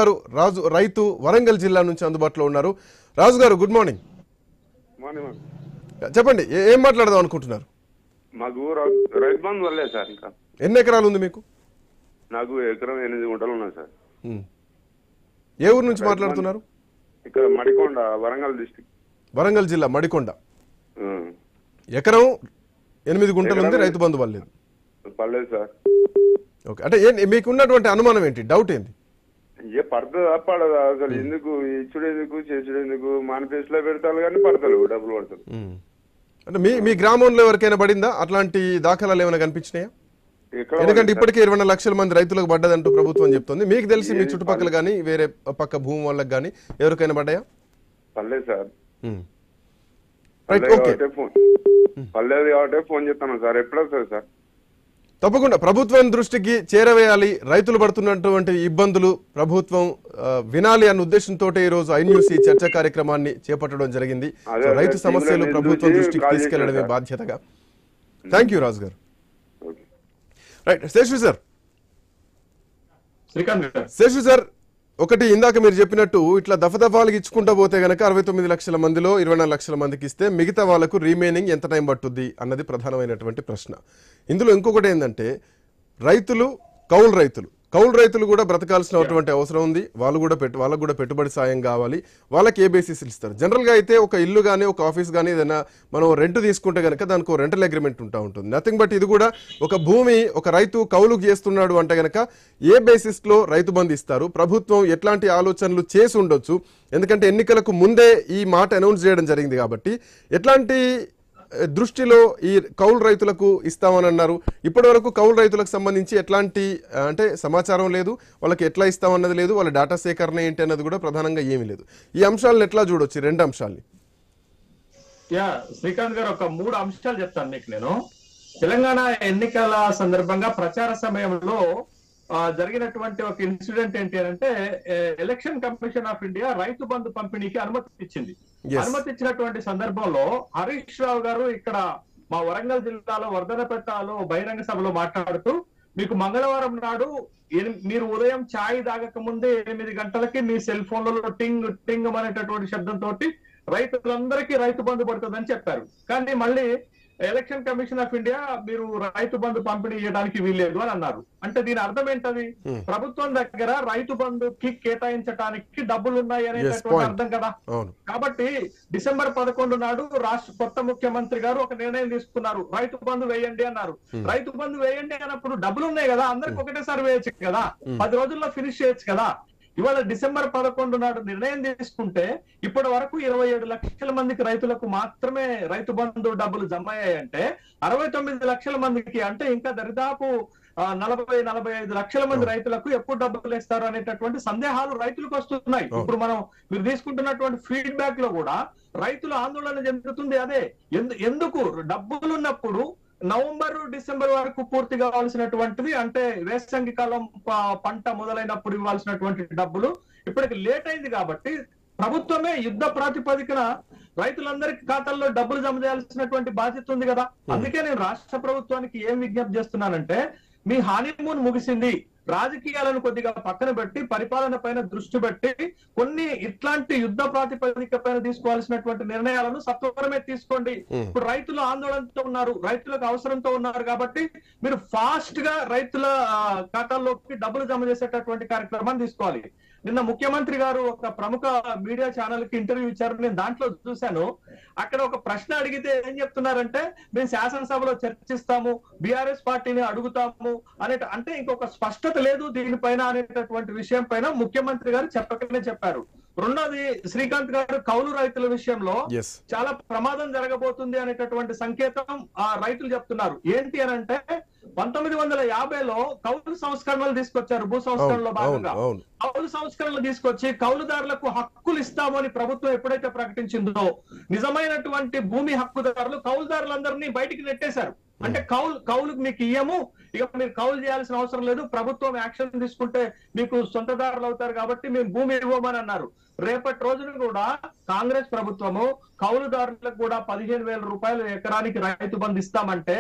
గారు, రాజు రైతు, వరంగల్ జిల్లా నుంచి అందుబాటులో ఉన్నారు. రాజు గారు, గుడ్ మార్నింగ్. చెప్పండి, ఏం మాట్లాడదాం అనుకుంటున్నారు? మాకు రైతు బంధు వల్లే సార్. ఇంకా ఎన్ని ఎకరాలు ఉంది మీకు? నాకు ఎకరం 8 గుంటలు ఉన్నాయి సార్. ఏ ఊరు నుంచి మాట్లాడుతున్నారు? ఇక్కడ మడికొండ, వరంగల్ డిస్ట్రిక్ట్. వరంగల్ జిల్లా మడికొండ. ఎకరం 8 గుంటలు ఉంది, రైతు బంధు పడలేదు. పర్లేదు సార్. ఓకే, అంటే మీకు ఉన్నటువంటి అనుమానం ఏంటి, డౌట్ ఏంటి? పడుతుందా పడదా అసలు? ఎందుకు ఇచ్చుడు, ఎందుకు చేసుడు, ఎందుకు మేనిఫెస్టోలో పెడతారు కానీ పడతారు, డబ్బులు పడతారు. అంటే మీ గ్రామంలో ఎవరికైనా పడిందా? అట్లాంటి దాఖలాలు ఏమైనా కనిపించినాయా? ఎందుకంటే ఇప్పటికే 20 లక్షల మంది రైతులకు పడ్డదంటూ ప్రభుత్వం చెప్తుంది. మీకు తెలిసి మీ చుట్టుపక్కల కానీ వేరే పక్క భూమి వాళ్ళకి కానీ ఎవరికైనా పడ్డాయా? పర్లేదు సార్. Right, okay. పర్లేదు కాబట్టి ఫోన్ చేస్తాను సార్. ఎప్పుడు వస్తుంది సార్? తప్పకుండా ప్రభుత్వం దృష్టికి చేరవేయాలి. రైతులు పడుతున్నటువంటి ఇబ్బందులు ప్రభుత్వం వినాలి అన్న ఉద్దేశంతో ఈ రోజు ఐన్యూస్ చర్చా కార్యక్రమాన్ని చేపట్టడం జరిగింది. రైతు సమస్యలు ప్రభుత్వం దృష్టికి తీసుకెళ్లడమే బాధ్యతగా. థ్యాంక్ యూ రాజు గారు. Right, Seshu sir. Seshu sir, ఒకటి ఇందాక మీరు చెప్పినట్టు ఇట్లా దఫదఫాలకు ఇచ్చుకుంటా పోతే గనక 69 లక్షల మందిలో 24 లక్షల మందికి ఇస్తే మిగతా వాళ్ళకు రీమైనింగ్ ఎంత టైం పట్టుద్ది అన్నది ప్రధానమైనటువంటి ప్రశ్న. ఇందులో ఇంకొకటి ఏంటంటే రైతులు, కౌలు రైతులు కూడా బ్రతకాల్సినటువంటి అవసరం ఉంది. వాళ్ళకు కూడా పెట్టుబడి సాయం కావాలి. వాళ్ళకి ఏ బేసిస్ ఇస్తారు? జనరల్గా అయితే ఒక ఇల్లు కానీ ఒక ఆఫీస్ కానీ ఏదైనా మనం రెంట్ తీసుకుంటే కనుక దానికి రెంటల్ అగ్రిమెంట్ ఉంటుంది. నథింగ్ బట్ ఇది కూడా ఒక భూమి ఒక రైతు కౌలుకు చేస్తున్నాడు అంటే కనుక ఏ బేసిస్లో రైతు బంధు ఇస్తారు? ప్రభుత్వం ఎట్లాంటి ఆలోచనలు చేసి ఉండొచ్చు? ఎందుకంటే ఎన్నికలకు ముందే ఈ మాట అనౌన్స్ చేయడం జరిగింది కాబట్టి ఎట్లాంటి దృష్టిలో ఈ కౌలు రైతులకు ఇస్తామని అన్నారు. ఇప్పటి వరకు కౌలు రైతులకు సంబంధించి ఎట్లాంటి అంటే సమాచారం లేదు, వాళ్ళకి ఎట్లా ఇస్తామన్నది లేదు, వాళ్ళ డేటా సేకరణ ఏంటి అన్నది కూడా ప్రధానంగా ఏమీ లేదు. ఈ అంశాలను ఎట్లా చూడొచ్చు, రెండు అంశాలని? శ్రీకాంత్ గారు, ఒక 3 అంశాలు చెప్తాను మీకు. నేను తెలంగాణ ఎన్నికల సందర్భంగా ప్రచార సమయంలో జరిగినటువంటి ఒక ఇన్సిడెంట్ ఏంటి అంటే, election commission of India Rythu Bandhu పంపిణీకి అనుమతి ఇచ్చింది. అనుమతి ఇచ్చినటువంటి సందర్భంలో హరీష్ రావు గారు ఇక్కడ మా వరంగల్ జిల్లాలో వర్ధనపేటలో బహిరంగ సభలో మాట్లాడుతూ, మీకు మంగళవారం నాడు మీరు ఉదయం ఛాయ్ తాగక ముందే 8 గంటలకి మీ సెల్ ఫోన్లలో టింగ్ టింగ్ అనేటటువంటి శబ్దంతో రైతులందరికీ రైతు బంధు పడుతుందని చెప్పారు. కానీ మళ్ళీ ఎలక్షన్ కమిషన్ ఆఫ్ ఇండియా మీరు రైతు బంధు పంపిణీ చేయడానికి వీల్లేదు అని అన్నారు. అంటే దీని అర్థం ఏంటది? ప్రభుత్వం దగ్గర రైతు బంధుకి కేటాయించడానికి డబ్బులు ఉన్నాయి అనేటటువంటి అర్థం కదా. కాబట్టి డిసెంబర్ 11 నాడు రాష్ట్ర కొత్త ముఖ్యమంత్రి గారు ఒక నిర్ణయం తీసుకున్నారు, రైతు బంధు వేయండి అన్నారు. రైతు బంధు వేయండి అన్నప్పుడు డబ్బులు ఉన్నాయి కదా, అందరికి ఒకటేసారి వేయచ్చు కదా, 10 రోజుల్లో ఫినిష్ చేయొచ్చు కదా. ఇవాళ డిసెంబర్ 11 నాడు నిర్ణయం తీసుకుంటే ఇప్పటి వరకు 27 లక్షల మందికి రైతులకు మాత్రమే రైతు బంధు డబ్బులు జమ అయ్యాయంటే 69 లక్షల మందికి, అంటే ఇంకా దరిదాపు 40-45 లక్షల మంది రైతులకు ఎప్పుడు డబ్బులు ఇస్తారు అనేటటువంటి సందేహాలు రైతులకు వస్తున్నాయి. ఇప్పుడు మీరు తీసుకుంటున్నటువంటి ఫీడ్బ్యాక్ లో కూడా రైతులు ఆందోళన చెందుతుంది అదే. ఎందుకు డబ్బులు ఉన్నప్పుడు నవంబర్ డిసెంబర్ వరకు పూర్తి కావాల్సినటువంటిది, అంటే వేసంగి కాలం పంట మొదలైనప్పుడు ఇవ్వాల్సినటువంటి డబ్బులు ఇప్పటికి లేట్ అయింది కాబట్టి ప్రభుత్వమే యుద్ధ ప్రాతిపదికన రైతులందరికీ ఖాతాల్లో డబ్బులు జమ చేయాల్సినటువంటి బాధ్యత ఉంది కదా. అందుకే నేను రాష్ట్ర ప్రభుత్వానికి ఏం విజ్ఞప్తి చేస్తున్నానంటే, మీ హానీమూన్ ముగిసింది, రాజకీయాలను కొద్దిగా పక్కన పెట్టి పరిపాలన పైన దృష్టి పెట్టి కొన్ని ఇట్లాంటి యుద్ధ ప్రాతిపదిక పైన తీసుకోవాల్సినటువంటి నిర్ణయాలను సత్వరమే తీసుకోండి. ఇప్పుడు రైతులు ఆందోళనతో ఉన్నారు, రైతులకు అవసరంతో ఉన్నారు కాబట్టి మీరు ఫాస్ట్ గా రైతుల ఖాతాల్లోకి డబ్బులు జమ చేసేటటువంటి కార్యక్రమాన్ని తీసుకోవాలి. నిన్న ముఖ్యమంత్రి గారు ఒక ప్రముఖ మీడియా ఛానల్ కి ఇంటర్వ్యూ ఇచ్చారు, నేను దాంట్లో చూశాను. అక్కడ ఒక ప్రశ్న అడిగితే ఏం చెప్తున్నారంటే, మేము శాసనసభలో చర్చిస్తాము, బీఆర్ఎస్ పార్టీని అడుగుతాము అంటే ఇంకొక స్పష్టత లేదు దీనిపైన అనేటటువంటి విషయం పైన ముఖ్యమంత్రి గారు చెప్పకనే చెప్పారు. రెండోది, శ్రీకాంత్ గారు, కౌలు రైతుల విషయంలో చాలా ప్రమాదం జరగబోతుంది అనేటటువంటి సంకేతం ఆ రైతులు చెప్తున్నారు. ఏంటి అని అంటే, 1950లో కౌలు సంస్కరణలు తీసుకొచ్చారు. భూ సంస్కరణలో భాగంగా కౌలు సంస్కరణలు తీసుకొచ్చి కౌలుదారులకు హక్కులు ఇస్తామని ప్రభుత్వం ఎప్పుడైతే ప్రకటించిందో, నిజమైనటువంటి భూమి హక్కుదారులు కౌలుదారులందరినీ బయటికి నెట్టేశారు. అంటే కౌలుకు మీకు ఇయ్యము, ఇక మీరు కౌలు చేయాల్సిన అవసరం లేదు, ప్రభుత్వం యాక్షన్ తీసుకుంటే మీకు సొంతదారులు అవుతారు కాబట్టి మేము భూమి ఇవ్వమని అన్నారు. రేపటి రోజున కూడా కాంగ్రెస్ ప్రభుత్వము కౌలుదారులకు కూడా 15,000 రూపాయలు ఎకరానికి రైతు బంధు ఇస్తామంటే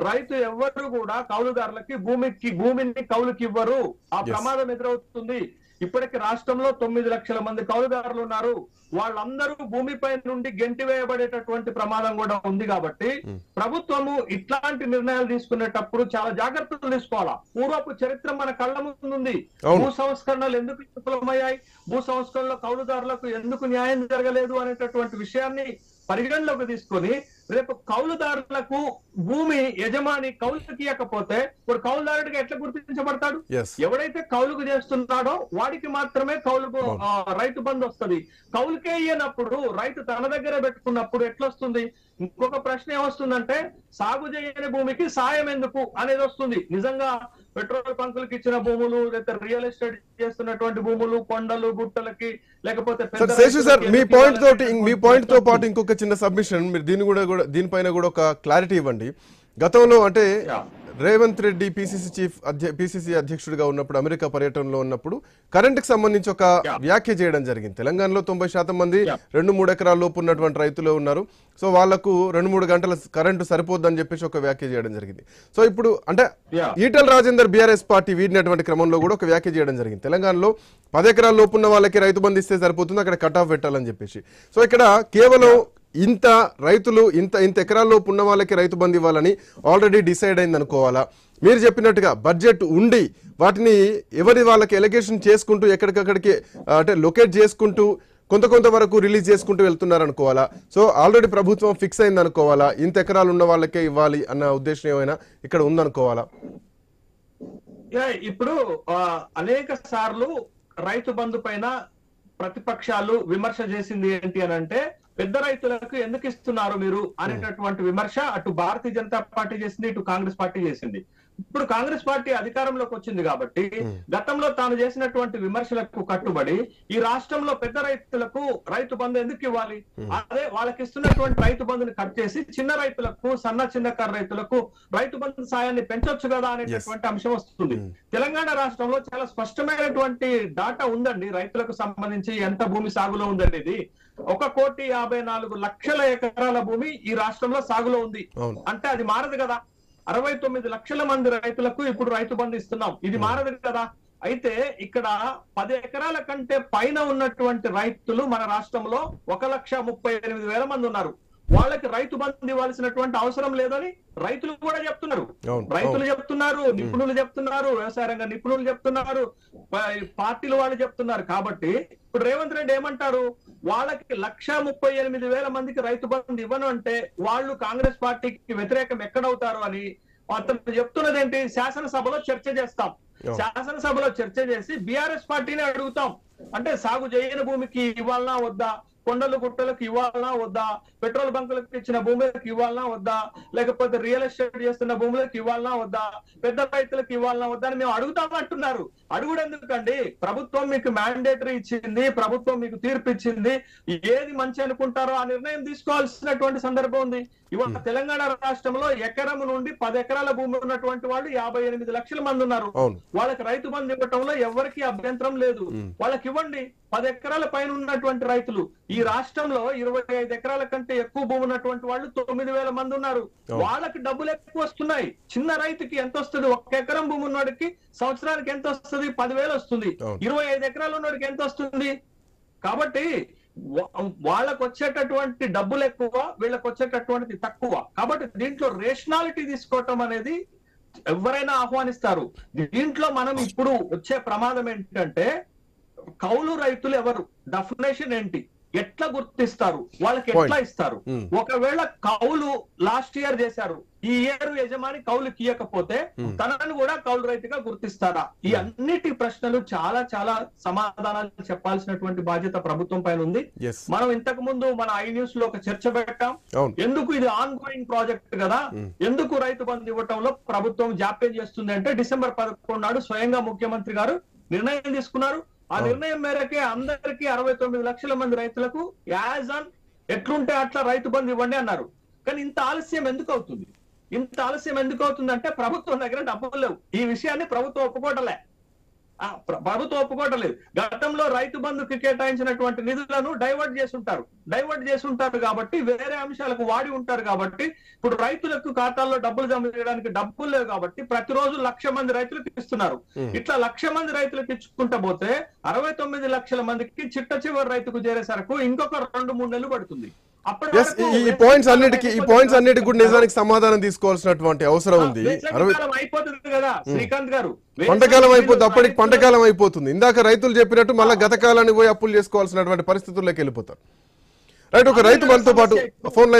రైతు ఎవ్వరు కూడా కౌలుదారులకి భూమిని కౌలుకి ఇవ్వరు. ఆ ప్రమాదం ఎదురవుతుంది. ఇప్పటికి రాష్ట్రంలో 9 లక్షల మంది కౌలుదారులు ఉన్నారు. వాళ్ళందరూ భూమిపై నుండి గెంటివేయబడేటటువంటి ప్రమాదం కూడా ఉంది. కాబట్టి ప్రభుత్వము ఇట్లాంటి నిర్ణయాలు తీసుకునేటప్పుడు చాలా జాగ్రత్తలు తీసుకోవాలా. పూర్వపు చరిత్ర మన కళ్ళ ముందుంది. భూ సంస్కరణలు ఎందుకు విఫలమయ్యాయి, భూ సంస్కరణలో కౌలుదారులకు ఎందుకు న్యాయం జరగలేదు అనేటటువంటి విషయాన్ని పరిగణలోకి తీసుకొని రేపు కౌలుదారులకు భూమి యజమాని కౌలుకి ఇవ్వకపోతే ఇప్పుడు కౌలుదారుడిగా ఎట్లా గుర్తించబడతాడు? ఎవడైతే కౌలుకు చేస్తున్నాడో వాడికి మాత్రమే కౌలుకు రైతు బంధు వస్తుంది. కౌలుకే ఇయ్యనప్పుడు రైతు తన దగ్గర పెట్టుకున్నప్పుడు ఎట్లొస్తుంది? ఇంకొక ప్రశ్న ఏమొస్తుందంటే సాగు చేయని భూమికి సాయం ఎందుకు అనేది వస్తుంది. నిజంగా పెట్రోల్ బంకులకు ఇచ్చిన భూములు, లేకపోతే రియల్ ఎస్టేట్ చేస్తున్నటువంటి భూములు, కొండలు గుట్టలకి, లేకపోతే మీ పాయింట్ తో పాటు ఇంకొక చిన్న సబ్మిషన్, మీరు దీనిపైన కూడా ఒక క్లారిటీ ఇవ్వండి. గతంలో అంటే రేవంత్ రెడ్డి పిసిసి అధ్యక్షుడిగా ఉన్నప్పుడు అమెరికా పర్యటనలో ఉన్నప్పుడు కరెంటుకు సంబంధించి ఒక వ్యాఖ్య చేయడం జరిగింది. తెలంగాణలో 90% మంది 2-3 ఎకరాల లోపు ఉన్నటువంటి రైతులు ఉన్నారు. సో వాళ్లకు 2-3 గంటల కరెంటు సరిపోద్దని చెప్పేసి ఒక వ్యాఖ్య చేయడం జరిగింది. సో ఇప్పుడు అంటే ఈటల రాజేందర్ బీఆర్ఎస్ పార్టీ వీడినటువంటి క్రమంలో కూడా ఒక వ్యాఖ్య చేయడం జరిగింది. తెలంగాణలో 10 ఎకరాల లోపు ఉన్న వాళ్ళకి రైతు బంధు ఇస్తే సరిపోతుంది, అక్కడ కట్ ఆఫ్ పెట్టాలని చెప్పేసి. సో ఇక్కడ కేవలం ఇంత రైతులు ఇంత ఎకరాల్లో ఉన్న వాళ్ళకి రైతు బంధు ఇవ్వాలని ఆల్రెడీ డిసైడ్ అయింది అనుకోవాలా? మీరు చెప్పినట్టుగా బడ్జెట్ ఉండి వాటిని ఎవరి వాళ్ళకి ఎలిగేషన్ చేసుకుంటూ ఎక్కడికక్కడికి అంటే లొకేట్ చేసుకుంటూ కొంత వరకు రిలీజ్ చేసుకుంటూ వెళ్తున్నారు అనుకోవాలా? సో ఆల్రెడీ ప్రభుత్వం ఫిక్స్ అయింది అనుకోవాలా? ఇంత ఎకరాలు ఉన్న వాళ్ళకే ఇవ్వాలి అన్న ఉద్దేశం ఏమైనా ఇక్కడ ఉందనుకోవాలా? ఇప్పుడు అనేక సార్లు రైతు బంధు పైన ప్రతిపక్షాలు విమర్శ చేసింది ఏంటి అని అంటే, పెద్ద రైతులకు ఎందుకు ఇస్తున్నారు మీరు అనేటటువంటి విమర్శ అటు భారతీయ జనతా పార్టీ చేసింది, ఇటు కాంగ్రెస్ పార్టీ చేసింది. ఇప్పుడు కాంగ్రెస్ పార్టీ అధికారంలోకి వచ్చింది కాబట్టి గతంలో తాను చేసినటువంటి విమర్శలకు కట్టుబడి ఈ రాష్ట్రంలో పెద్ద రైతులకు రైతు బంధు ఎందుకు ఇవ్వాలి, అదే వాళ్ళకి ఇస్తున్నటువంటి రైతు బంధుని కట్ చేసి చిన్న రైతులకు, చిన్నకారు రైతులకు రైతు బంధు సాయాన్ని పెంచొచ్చు కదా అనేటటువంటి అంశం వస్తుంది. తెలంగాణ రాష్ట్రంలో చాలా స్పష్టమైనటువంటి డాటా ఉందండి రైతులకు సంబంధించి ఎంత భూమి సాగులో ఉందనేది. 1,54,00,000 ఎకరాల భూమి ఈ రాష్ట్రంలో సాగులో ఉంది. అంటే అది మారదు కదా. 69 లక్షల మంది రైతులకు ఇప్పుడు రైతు బంధు ఇస్తున్నాం, ఇది మారదు కదా. అయితే ఇక్కడ 10 ఎకరాల కంటే పైన ఉన్నటువంటి రైతులు మన రాష్ట్రంలో 1,38,000 మంది ఉన్నారు. వాళ్ళకి రైతు బంధు ఇవ్వాల్సినటువంటి అవసరం లేదని రైతులు కూడా చెప్తున్నారు. నిపుణులు చెప్తున్నారు, వ్యవసాయ రంగ నిపుణులు చెప్తున్నారు, పార్టీలు వాళ్ళు చెప్తున్నారు. కాబట్టి ఇప్పుడు రేవంత్ రెడ్డి ఏమంటారు, వాళ్ళకి 1,38,000 మందికి రైతు బంధు ఇవ్వను అంటే వాళ్ళు కాంగ్రెస్ పార్టీకి వ్యతిరేకం ఎక్కడవుతారు అని అతను చెప్తున్నది ఏంటి? శాసనసభలో చర్చ చేస్తాం, శాసనసభలో చర్చ చేసి బీఆర్ఎస్ పార్టీని అడుగుతాం. అంటే సాగు చేయని భూమికి ఇవ్వాలనా వద్దా, కొండలు గుట్టలకు ఇవ్వాలనా వద్దా, పెట్రోల్ బంకులకు ఇచ్చిన భూములకు ఇవ్వాలనా వద్దా, లేకపోతే రియల్ ఎస్టేట్ చేస్తున్న భూములకు ఇవ్వాలనా వద్దా, పెద్ద రైతులకు ఇవ్వాలనా వద్దా అని మేము అడుగుతామంటున్నారు. అడుగుడు ఎందుకండి? ప్రభుత్వం మీకు మ్యాండేటరీ ఇచ్చింది, ప్రభుత్వం మీకు తీర్పు ఇచ్చింది, ఏది మంచి అనుకుంటారో ఆ నిర్ణయం తీసుకోవాల్సినటువంటి సందర్భం ఉంది. ఇవాళ తెలంగాణ రాష్ట్రంలో ఎకరం నుండి 10 ఎకరాల భూమి ఉన్నటువంటి వాళ్ళు 58 లక్షల మంది ఉన్నారు. వాళ్ళకి రైతు బంధు ఇవ్వటంలో ఎవరికి అభ్యంతరం లేదు, వాళ్ళకి ఇవ్వండి. 10 ఎకరాల పైన ఉన్నటువంటి రైతులు ఈ రాష్ట్రంలో 25 ఎకరాల కంటే ఎక్కువ భూమి ఉన్నటువంటి వాళ్ళు 9,000 మంది ఉన్నారు. వాళ్ళకి డబ్బులు ఎక్కువ వస్తున్నాయి. చిన్న రైతుకి ఎంత వస్తుంది? 1 ఎకరం భూమి ఉన్నవాడికి సంవత్సరానికి ఎంత వస్తుంది? 10,000 వస్తుంది. 25 ఎకరాలు ఉన్నవాడికి ఎంత వస్తుంది? కాబట్టి వాళ్ళకు వచ్చేటటువంటి డబ్బులు ఎక్కువ, వీళ్ళకి వచ్చేటటువంటిది తక్కువ. కాబట్టి దీంట్లో రేషనాలిటీ తీసుకోవటం అనేది ఎవరైనా ఆహ్వానిస్తారు. దీంట్లో మనం ఇప్పుడు వచ్చే ప్రమాదం ఏంటంటే, కౌలు రైతులు ఎవరు, డెఫినేషన్ ఏంటి, ఎట్లా గుర్తిస్తారు, వాళ్ళకి ఎట్లా ఇస్తారు? ఒకవేళ కౌలు లాస్ట్ ఇయర్ చేశారు, ఈ ఇయర్ యజమాని కౌలుకి ఇవ్వకపోతే తనను కూడా కౌలు రైతుగా గుర్తిస్తారా? ఈ అన్నిటి ప్రశ్నలు చాలా చాలా సమాధానాలు చెప్పాల్సినటువంటి బాధ్యత ప్రభుత్వం పైన ఉంది. మనం ఇంతకు ముందు మన iNews లో ఒక చర్చ పెట్టాం. ఎందుకు ఇది ఆన్ గోయింగ్ ప్రాజెక్ట్ కదా, ఎందుకు రైతు బంధు ఇవ్వటంలో ప్రభుత్వం జాప్యం చేస్తుంది అంటే, December 11 నాడు స్వయంగా ముఖ్యమంత్రి గారు నిర్ణయం తీసుకున్నారు. ఆ నిర్ణయం మేరకే అందరికీ 69 లక్షల మంది రైతులకు యాజ్ ఆన్ ఎట్లుంటే అట్లా రైతు బంధు ఇవ్వండి అన్నారు. కానీ ఇంత ఆలస్యం ఎందుకు అవుతుంది? ఇంత ఆలస్యం ఎందుకు అవుతుంది అంటే ప్రభుత్వం దగ్గర డబ్బులు లేవు. ఈ విషయాన్ని ప్రభుత్వం ఒప్పుకోవటలే. ప్రభుత్వం ఒప్పుకోవటం లేదు. గతంలో రైతు బంధుకి కేటాయించినటువంటి నిధులను డైవర్ట్ చేస్తుంటారు కాబట్టి వేరే అంశాలకు వాడి ఉంటారు కాబట్టి ఇప్పుడు రైతులకు ఖాతాల్లో డబ్బులు జమ చేయడానికి డబ్బులు లేవు కాబట్టి ప్రతిరోజు 1,00,000 మంది రైతులకు ఇస్తున్నారు. ఇట్లా 1,00,000 మంది రైతులకు ఇచ్చుకుంటా పోతే 69 లక్షల మందికి చిట్ట చివరి రైతుకు చేరేసరికి ఇంకొక 2-3 నెలలు పడుతుంది. ఈ పాయింట్స్ అన్నిటికి కూడా నిజానికి సమాధానం తీసుకోవాల్సినటువంటి అవసరం ఉంది. అయిపోతుంది కదా శ్రీకాంత్ గారు, పంటకాలం అయిపోతుంది, అప్పటికి పంటకాలం అయిపోతుంది. ఇందాక రైతులు చెప్పినట్టు మళ్ళీ గత కాలానికి పోయి అప్పులు చేసుకోవాల్సినటువంటి పరిస్థితుల్లోకి వెళ్ళిపోతారు. రైట్, ఒక రైతు మనతో పాటు ఫోన్ లైన్